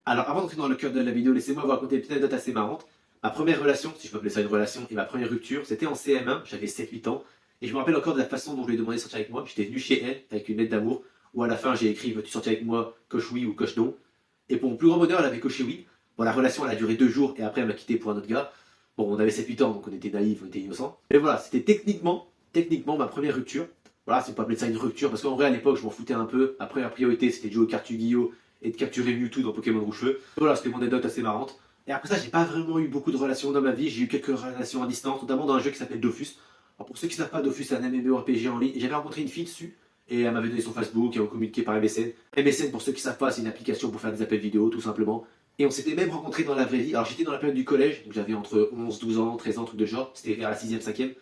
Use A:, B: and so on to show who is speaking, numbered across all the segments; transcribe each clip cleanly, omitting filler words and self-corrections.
A: Alors, avant d'entrer dans le cœur de la vidéo, laissez-moi vous raconter une petite anecdote assez marrante. Ma première relation, si je peux appeler ça une relation, et ma première rupture, c'était en CM1, j'avais 7-8 ans, et je me rappelle encore de la façon dont je lui ai demandé de sortir avec moi. J'étais venu chez elle avec une lettre d'amour, où à la fin j'ai écrit veux-tu sortir avec moi, coche oui ou coche non. Et pour mon plus grand bonheur, elle avait coché oui. Bon, la relation elle a duré 2 jours, et après elle m'a quitté pour un autre gars. Bon, on avait 7-8 ans, donc on était naïfs, on était innocents. Mais voilà, c'était techniquement ma première rupture. Voilà, si on peut appeler ça une rupture, parce qu'en vrai à l'époque je m'en foutais un peu. Après, la priorité c'était de jouer aux cartes Yu-Gi-Oh! Et de capturer Mewtwo dans Pokémon Rouge-Feu. Voilà, c'était mon anecdote assez marrante. Et après ça, j'ai pas vraiment eu beaucoup de relations dans ma vie. J'ai eu quelques relations à distance, notamment dans un jeu qui s'appelle Dofus. Alors pour ceux qui ne savent pas, Dofus c'est un MMORPG en ligne. J'avais rencontré une fille dessus. Et elle m'avait donné son Facebook et on communiquait par MSN. MSN, pour ceux qui ne savent pas, c'est une application pour faire des appels vidéo, tout simplement. Et on s'était même rencontrés dans la vraie vie. Alors j'étais dans la période du collège, donc j'avais entre 11, 12 ans, 13 ans, truc de genre. C'était vers la 6ème, 5ème.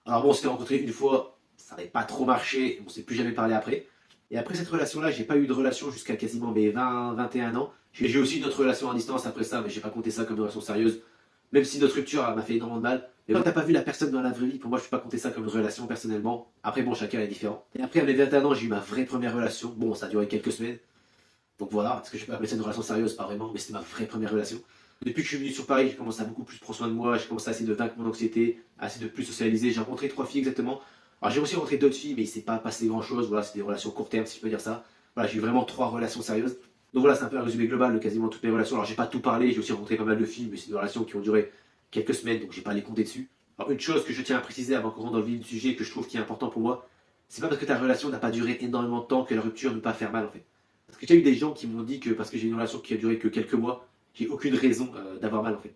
A: Alors bon, on s'était rencontrés une fois, ça n'avait pas trop marché, on s'est plus jamais parlé après. Et après cette relation-là, j'ai pas eu de relation jusqu'à quasiment mes 20, 21 ans. J'ai eu aussi d'autres relations à distance après ça, mais j'ai pas compté ça comme une relation sérieuse. Même si notre rupture m'a fait énormément de mal. Mais quand t'as pas vu la personne dans la vraie vie, pour moi je peux pas compter ça comme une relation personnellement. Après bon, chacun est différent. Et après à mes 21 ans, j'ai eu ma vraie première relation. Bon, ça a duré quelques semaines. Donc voilà, est-ce que je peux appeler ça une relation sérieuse? Pas vraiment, mais c'était ma vraie première relation. Depuis que je suis venu sur Paris, j'ai commencé à beaucoup plus prendre soin de moi, j'ai commencé à essayer de vaincre mon anxiété, à essayer de plus socialiser. J'ai rencontré 3 filles exactement. Alors j'ai aussi rencontré d'autres filles, mais il s'est pas passé grand chose. Voilà, c'est des relations court terme, si je peux dire ça. Voilà, j'ai eu vraiment 3 relations sérieuses. Donc voilà, c'est un peu un résumé global de quasiment toutes mes relations. Alors j'ai pas tout parlé, j'ai aussi rencontré pas mal de filles, mais c'est des relations qui ont duré quelques semaines, donc j'ai pas à les compter dessus. Alors une chose que je tiens à préciser avant qu'on rentre dans le vif du sujet, que je trouve qui est important pour moi, c'est pas parce que ta relation n'a pas duré énormément de temps que la rupture ne peut pas faire mal en fait. Parce que j'ai eu des gens qui m'ont dit que parce que j'ai une relation qui a duré que quelques mois, j'ai aucune raison d'avoir mal en fait.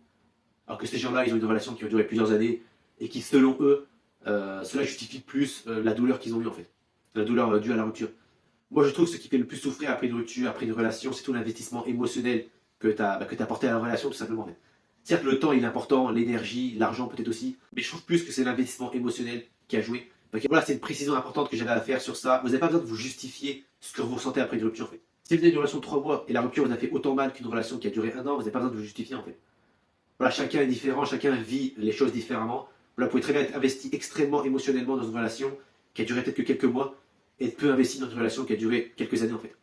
A: Alors que ces gens-là, ils ont une relation qui a duré plusieurs années et qui, selon eux, cela justifie plus la douleur qu'ils ont eue en fait. La douleur due à la rupture. Moi, je trouve que ce qui fait le plus souffrir après une rupture, après une relation, c'est tout l'investissement émotionnel que tu as, apporté à la relation, tout simplement. En fait. Certes, le temps il est important, l'énergie, l'argent peut-être aussi, mais je trouve plus que c'est l'investissement émotionnel qui a joué. Donc voilà, c'est une précision importante que j'avais à faire sur ça. Vous n'avez pas besoin de vous justifier ce que vous ressentez après une rupture. En fait. Si vous avez une relation de 3 mois et la rupture vous a fait autant mal qu'une relation qui a duré 1 an, vous n'avez pas besoin de vous justifier en fait. Voilà, chacun est différent, chacun vit les choses différemment. Voilà, vous pouvez très bien être investi extrêmement émotionnellement dans une relation qui a duré peut-être que quelques mois et être peu investi dans une relation qui a duré quelques années en fait.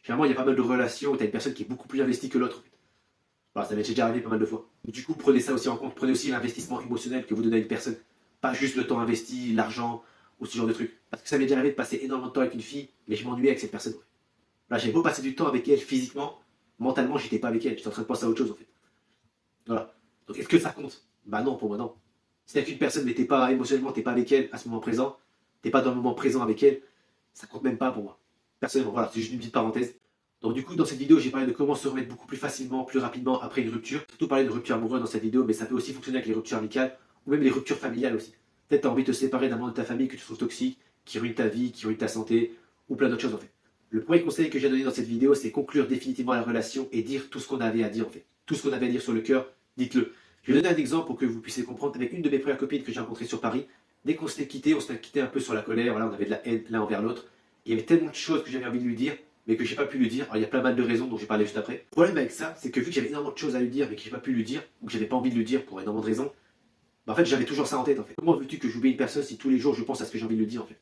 A: Généralement, il y a pas mal de relations où tu as une personne qui est beaucoup plus investie que l'autre. En fait. Voilà, ça m'est déjà arrivé pas mal de fois. Et du coup, prenez ça aussi en compte. Prenez aussi l'investissement émotionnel que vous donnez à une personne. Pas juste le temps investi, l'argent ou ce genre de trucs. Parce que ça m'est déjà arrivé de passer énormément de temps avec une fille, mais je m'ennuyais avec cette personne. Là, j'avais beau passer du temps avec elle physiquement, mentalement, j'étais pas avec elle. J'étais en train de penser à autre chose en fait. Voilà. Donc, est-ce que ça compte? Bah non, pour moi, non. Si t'es avec une personne, mais t'es pas émotionnellement, t'es pas avec elle à ce moment présent, t'es pas dans le moment présent avec elle, ça compte même pas pour moi. Personnellement, voilà, c'est juste une petite parenthèse. Donc du coup, dans cette vidéo, j'ai parlé de comment se remettre beaucoup plus facilement, plus rapidement après une rupture. Surtout parler de rupture amoureuse dans cette vidéo, mais ça peut aussi fonctionner avec les ruptures amicales ou même les ruptures familiales aussi. Peut-être t'as envie de te séparer d'un membre de ta famille que tu trouves toxique, qui ruine ta vie, qui ruine ta santé, ou plein d'autres choses en fait. Le premier conseil que j'ai donné dans cette vidéo, c'est conclure définitivement la relation et dire tout ce qu'on avait à dire en fait. Tout ce qu'on avait à dire sur le cœur, dites-le. Je vais donner un exemple pour que vous puissiez comprendre avec une de mes premières copines que j'ai rencontrées sur Paris. Dès qu'on s'était quitté, on s'était quitté un peu sur la colère, voilà, on avait de la haine l'un envers l'autre. Il y avait tellement de choses que j'avais envie de lui dire, mais que j'ai pas pu lui dire. Alors il y a plein mal de raisons dont je vais parler juste après. Le problème avec ça, c'est que vu que j'avais énormément de choses à lui dire, mais que j'ai pas pu lui dire, ou que j'avais pas envie de lui dire pour énormément de raisons, bah en fait j'avais toujours ça en tête en fait. Comment veux-tu que j'oublie une personne si tous les jours je pense à ce que j'ai envie de lui dire en fait?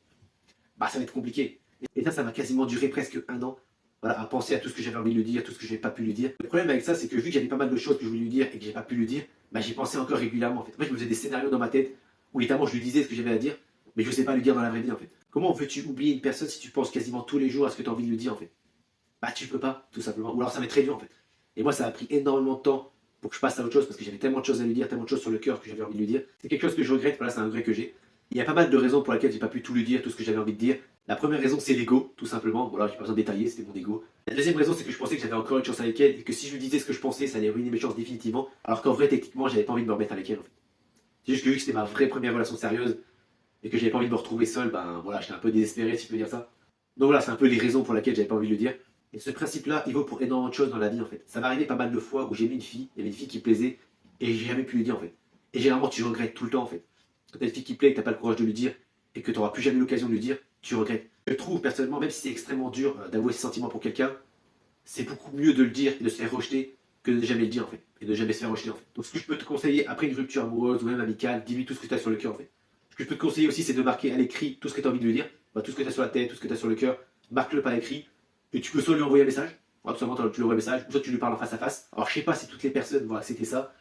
A: Bah ça va être compliqué. Et ça m'a quasiment duré presque 1 an. Voilà, à penser à tout ce que j'avais envie de lui dire, tout ce que j'avais pas pu lui dire. Le problème avec ça, c'est que vu que j'avais pas mal de choses que je voulais lui dire et que j'ai pas pu lui dire, bah j'y pensais encore régulièrement en fait. En fait, je me faisais des scénarios dans ma tête où littéralement je lui disais ce que j'avais à dire, mais je sais pas lui dire dans la vraie vie en fait. Comment veux-tu oublier une personne si tu penses quasiment tous les jours à ce que tu as envie de lui dire en fait? Bah tu peux pas, tout simplement. Ou alors ça m'est très dur en fait. Et moi ça a pris énormément de temps pour que je passe à autre chose parce que j'avais tellement de choses à lui dire, tellement de choses sur le cœur que j'avais envie de lui dire. C'est quelque chose que je regrette, voilà, c'est un regret que j'ai. Il y a pas mal de raisons pour lesquelles j'ai pas pu tout lui dire, tout ce que j'avais envie de dire. La première raison c'est l'ego, tout simplement. Voilà, j'ai pas besoin de détailler, c'était mon ego. La deuxième raison c'est que je pensais que j'avais encore une chance avec elle et que si je lui disais ce que je pensais, ça allait ruiner mes chances définitivement. Alors qu'en vrai, techniquement, j'avais pas envie de me remettre avec elle en fait. C'est juste que vu que c'était ma vraie première relation sérieuse et que j'avais pas envie de me retrouver seul, ben voilà, j'étais un peu désespéré si je peux dire ça. Donc voilà, c'est un peu les raisons pour lesquelles j'avais pas envie de le dire. Et ce principe-là, il vaut pour énormément de choses dans la vie en fait. Ça m'est arrivé pas mal de fois où j'ai mis une fille, il y avait une fille qui plaisait et j'ai jamais pu lui dire en fait. Et généralement, tu regrettes tout le temps en fait. Quand t'as une fille qui plaît et que t'as pas le courage de lui dire et que t'auras plus jamais l'occasion de lui dire, tu regrettes. Je trouve personnellement, même si c'est extrêmement dur d'avouer ses sentiments pour quelqu'un, c'est beaucoup mieux de le dire et de se faire rejeter que de ne jamais le dire en fait. Et de jamais se faire rejeter en fait. Donc ce que je peux te conseiller après une rupture amoureuse ou même amicale, dis-lui tout ce que tu as sur le cœur en fait. Ce que je peux te conseiller aussi, c'est de marquer à l'écrit tout ce que tu as envie de lui dire. Tout ce que tu as sur la tête, tout ce que tu as sur le cœur, marque-le par écrit. Et tu peux soit lui envoyer un message, Alors, tout simplement, tu lui envoies un message, ou soit tu lui parles en face à face. Alors, je sais pas si toutes les personnes vont accepter ça,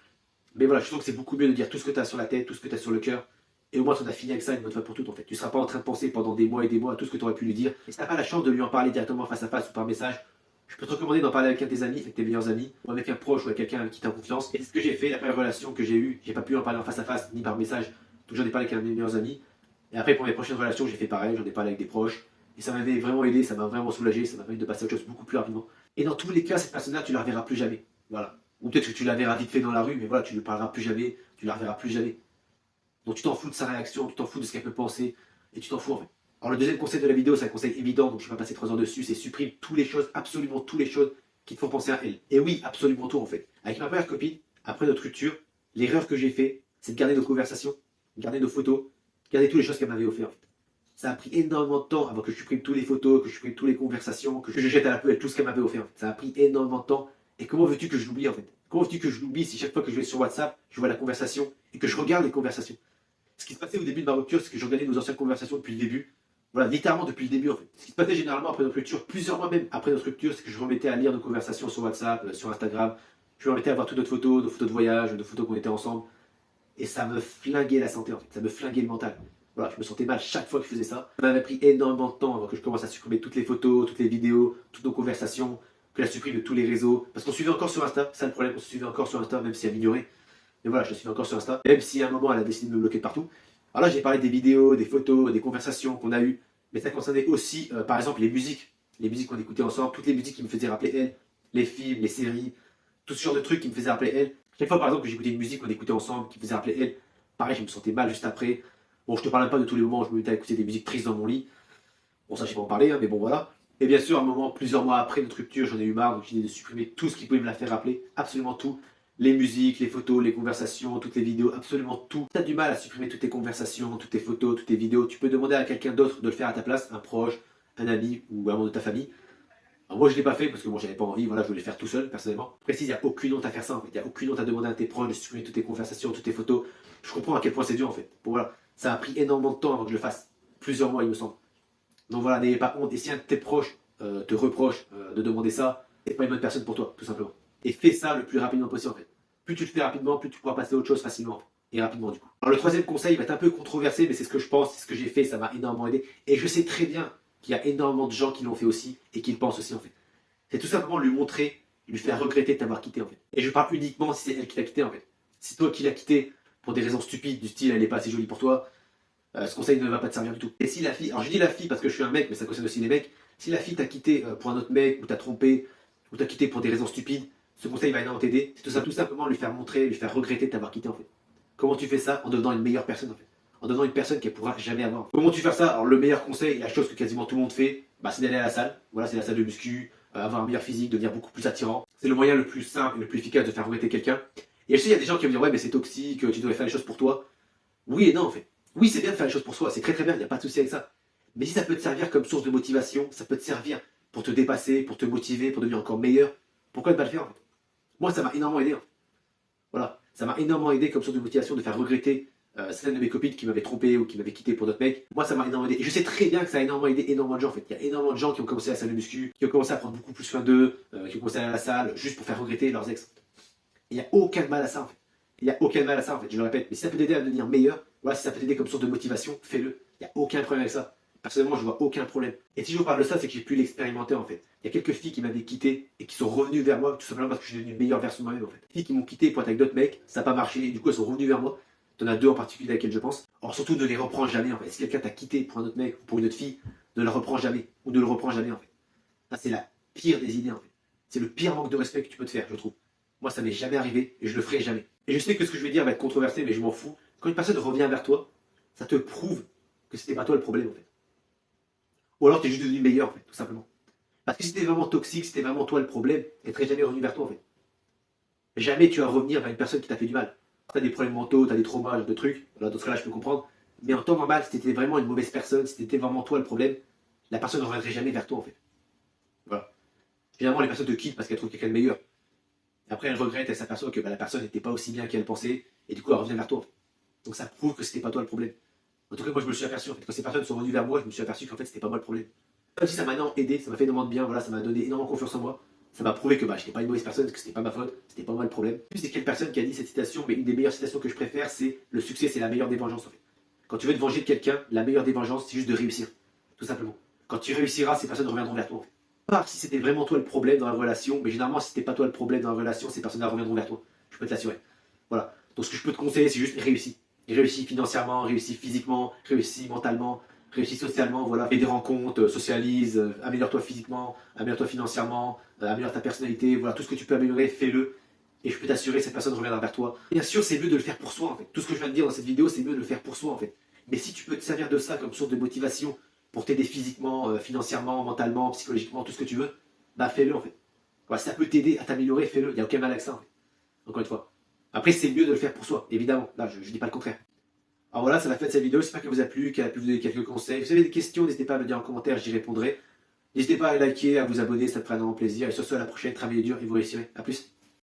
A: mais voilà, je trouve que c'est beaucoup mieux de dire tout ce que tu as sur la tête, tout ce que tu as sur le cœur, et au moins, tu en as fini avec ça une bonne fois pour toutes, en fait. Tu seras pas en train de penser pendant des mois et des mois à tout ce que tu aurais pu lui dire. Et si tu n'as pas la chance de lui en parler directement face à face ou par message, je peux te recommander d'en parler avec un de tes amis, avec tes meilleurs amis, ou avec un proche ou avec quelqu'un avec qui tu as confiance. Et c'est ce que j'ai fait, la première relation que j'ai eue, j'ai pas pu en parler en face à face ni par message, donc j'en ai parlé avec un de mes meilleurs amis. Et après, pour mes prochaines relations, j'ai fait pareil, j'en ai parlé avec des proches. Et ça m'avait vraiment aidé, ça m'a vraiment soulagé, ça m'a permis de passer à autre chose beaucoup plus rapidement. Et dans tous les cas, cette personne-là, tu la reverras plus jamais. Voilà. Ou peut-être que tu la verras vite fait dans la rue, mais voilà, tu ne lui parleras plus jamais, tu la reverras plus jamais. Donc tu t'en fous de sa réaction, tu t'en fous de ce qu'elle peut penser, et tu t'en fous en fait. Alors le deuxième conseil de la vidéo, c'est un conseil évident, donc je ne vais pas passer 3 heures dessus, c'est supprime toutes les choses, absolument toutes les choses qui te font penser à elle. Et oui, absolument tout en fait. Avec ma première copine, après notre rupture, l'erreur que j'ai fait, c'est de garder nos conversations, garder nos photos, garder toutes les choses qu'elle m'avait offert en fait. Ça a pris énormément de temps avant que je supprime toutes les photos, que je supprime toutes les conversations, que je jette à la poubelle tout ce qu'elle m'avait offert. En fait. Ça a pris énormément de temps. Et comment veux-tu que je l'oublie en fait? Comment veux-tu que je l'oublie si chaque fois que je vais sur WhatsApp, je vois la conversation et que je regarde les conversations? Ce qui se passait au début de ma rupture, c'est que je regardais nos anciennes conversations depuis le début. Voilà, littéralement depuis le début en fait. Ce qui se passait généralement après notre rupture, plusieurs mois même après notre rupture, c'est que je remettais à lire nos conversations sur WhatsApp, sur Instagram. Je me remettais à voir toutes nos photos de voyage, nos photos qu'on était ensemble. Et ça me flinguait la santé en fait, ça me flinguait le mental. Voilà, je me sentais mal chaque fois que je faisais ça. Ça m'avait pris énormément de temps avant que je commence à supprimer toutes les photos, toutes les vidéos, toutes nos conversations, que je la supprime de tous les réseaux. Parce qu'on suivait encore sur Insta, c'est ça le problème, on se suivait encore sur Insta, même si elle m'ignorait. Mais voilà, je la suivais encore sur Insta, même si à un moment elle a décidé de me bloquer de partout. Alors là, j'ai parlé des vidéos, des photos, des conversations qu'on a eues, mais ça concernait aussi, par exemple, les musiques qu'on écoutait ensemble, toutes les musiques qui me faisaient rappeler elle, les films, les séries, tout ce genre de trucs qui me faisaient rappeler elle. Chaque fois, par exemple, que j'écoutais une musique qu'on écoutait ensemble, qui me faisait rappeler elle, pareil, je me sentais mal juste après. Bon, je te parle pas de tous les moments où je me mettais à écouter des musiques tristes dans mon lit. Bon, ça, je sais pas en parler, hein, mais bon, voilà. Et bien sûr, à un moment, plusieurs mois après notre rupture, j'en ai eu marre, donc j'ai décidé de supprimer tout ce qui pouvait me la faire rappeler, absolument tout. Les musiques, les photos, les conversations, toutes les vidéos, absolument tout. Si tu as du mal à supprimer toutes tes conversations, toutes tes photos, toutes tes vidéos, tu peux demander à quelqu'un d'autre de le faire à ta place, un proche, un ami ou un membre de ta famille. Alors moi je ne l'ai pas fait parce que bon, j'avais pas envie, voilà, je voulais le faire tout seul personnellement. Je précise, il n'y a aucune honte à faire ça en fait. Il n'y a aucune honte à demander à tes proches de supprimer toutes tes conversations, toutes tes photos. Je comprends à quel point c'est dur en fait. Bon voilà, ça a pris énormément de temps avant que je le fasse. Plusieurs mois il me semble. Donc voilà, n'ayez pas honte. Et si un de tes proches te reproche de demander ça, c'est pas une bonne personne pour toi, tout simplement. Et fais ça le plus rapidement possible en fait. Plus tu le fais rapidement, plus tu pourras passer à autre chose facilement. Et rapidement du coup. Alors le troisième conseil va être un peu controversé, mais c'est ce que je pense, c'est ce que j'ai fait, ça m'a énormément aidé. Et je sais très bien qu'il y a énormément de gens qui l'ont fait aussi et qui le pensent aussi en fait. C'est tout simplement lui montrer, lui faire regretter de t'avoir quitté en fait. Et je parle uniquement si c'est elle qui t'a quitté en fait. Si c'est toi qui l'as quitté pour des raisons stupides, du style elle n'est pas assez jolie pour toi, ce conseil ne va pas te servir du tout. Et si la fille, alors je dis la fille parce que je suis un mec, mais ça concerne aussi les mecs, si la fille t'a quitté pour un autre mec, ou t'a trompé, ou t'a quitté pour des raisons stupides, ce conseil va énormément t'aider. C'est tout simplement lui faire montrer, lui faire regretter de t'avoir quitté en fait. Comment tu fais ça? En devenant une meilleure personne en fait. En devenant une personne qu'elle pourra jamais avoir. Comment tu fais ça? Alors le meilleur conseil, la chose que quasiment tout le monde fait, bah, c'est d'aller à la salle. Voilà, c'est la salle de muscu, avoir un meilleur physique, devenir beaucoup plus attirant. C'est le moyen le plus simple et le plus efficace de faire regretter quelqu'un. Et je sais, il y a des gens qui vont me dire ouais mais c'est toxique, tu devrais faire les choses pour toi. Oui et non en fait. Oui, c'est bien de faire les choses pour soi, c'est très très bien, il n'y a pas de souci avec ça. Mais si ça peut te servir comme source de motivation, ça peut te servir pour te dépasser, pour te motiver, pour devenir encore meilleur, pourquoi ne pas le faire en fait? Moi, ça m'a énormément aidé. En fait. Voilà, ça m'a énormément aidé comme source de motivation de faire regretter certaines de mes copines qui m'avaient trompé ou qui m'avaient quitté pour d'autres mecs. Moi, ça m'a énormément aidé. Et je sais très bien que ça a énormément aidé énormément de gens en fait. Il y a énormément de gens qui ont commencé à la salle de muscu, qui ont commencé à prendre beaucoup plus soin d'eux, qui ont commencé à aller à la salle juste pour faire regretter leurs ex. Il n'y a aucun mal à ça en fait. Il n'y a aucun mal à ça en fait, je le répète. Mais si ça peut t'aider à devenir meilleur, voilà, si ça peut t'aider comme source de motivation, fais-le. Il n'y a aucun problème avec ça. Personnellement, je vois aucun problème. Et si je vous parle de ça, c'est que j'ai pu l'expérimenter en fait. Il y a quelques filles qui m'avaient quitté et qui sont revenues vers moi, tout simplement parce que je suis devenu une meilleure version de moi-même en fait. Filles qui m'ont quitté pour être avec d'autres mecs, ça n'a pas marché, et du coup elles sont revenues vers moi. T'en as deux en particulier à laquelle je pense. Alors surtout ne les reprends jamais en fait. Si quelqu'un t'a quitté pour un autre mec ou pour une autre fille, ne le reprends jamais. Ou ne le reprends jamais en fait. Ça c'est la pire des idées en fait. C'est le pire manque de respect que tu peux te faire, je trouve. Moi ça m'est jamais arrivé et je le ferai jamais. Et je sais que ce que je vais dire va être controversé, mais je m'en fous. Quand une personne revient vers toi, ça te prouve que c'était pas toi le problème en fait. Ou alors tu es juste devenu meilleur en fait, tout simplement. Parce que si c'était vraiment toxique, si c'était vraiment toi le problème, elle serait jamais revenu vers toi en fait. Jamais tu vas revenir vers une personne qui t'a fait du mal. Tu as des problèmes mentaux, tu as des traumas, de trucs, voilà, dans ce cas-là je peux comprendre. Mais en temps normal, si tu étais vraiment une mauvaise personne, si c'était vraiment toi le problème, la personne ne reviendrait jamais vers toi en fait. Voilà. Généralement les personnes te quittent parce qu'elles trouvent quelqu'un de meilleur. Et après elles regrettent, elles s'aperçoivent que la personne n'était pas aussi bien qu'elle pensait, et du coup elle revient vers toi. En fait. Donc ça prouve que c'était pas toi le problème. En tout cas, moi je me suis aperçu, en fait, quand ces personnes sont venues vers moi, je me suis aperçu qu'en fait c'était pas moi le problème. Même si ça m'a énormément aidé, ça m'a fait énormément de bien, voilà, ça m'a donné énormément confiance en moi, Ça m'a prouvé que bah, je n'étais pas une mauvaise personne, que c'était pas ma faute, c'était pas moi le problème. Puis c'est quelle personne qui a dit cette citation, mais une des meilleures citations que je préfère, c'est le succès, c'est la meilleure des vengeances en fait. Quand tu veux te venger de quelqu'un, la meilleure des vengeances, c'est juste de réussir, tout simplement. Quand tu réussiras, ces personnes reviendront vers toi en fait. Pas si c'était vraiment toi le problème dans la relation, mais généralement si c'était pas toi le problème dans la relation, ces personnes-là reviendront vers toi. Je peux te l'assurer. Voilà. Donc ce que je peux te conseiller, c'est juste réussir. Réussis financièrement, réussis physiquement, réussis mentalement, réussis socialement, voilà. Fais des rencontres, socialise, améliore-toi physiquement, améliore-toi financièrement, améliore ta personnalité, voilà, tout ce que tu peux améliorer, fais-le. Et je peux t'assurer, cette personne reviendra vers toi. Bien sûr, c'est mieux de le faire pour soi, en fait. Tout ce que je viens de dire dans cette vidéo, c'est mieux de le faire pour soi, en fait. Mais si tu peux te servir de ça comme source de motivation pour t'aider physiquement, financièrement, mentalement, psychologiquement, tout ce que tu veux, bah fais-le, en fait. Voilà, si ça peut t'aider à t'améliorer, fais-le. Il n'y a aucun mal avec ça, en fait. Encore une fois. Après, c'est mieux de le faire pour soi, évidemment. Là, je dis pas le contraire. Alors voilà, ça m'a fait cette vidéo. J'espère qu'elle vous a plu, qu'elle a pu vous donner quelques conseils. Si vous avez des questions, n'hésitez pas à me le dire en commentaire, j'y répondrai. N'hésitez pas à liker, à vous abonner, ça me fera énormément plaisir. Et sur ce, à la prochaine, travaillez dur et vous réussirez. A plus.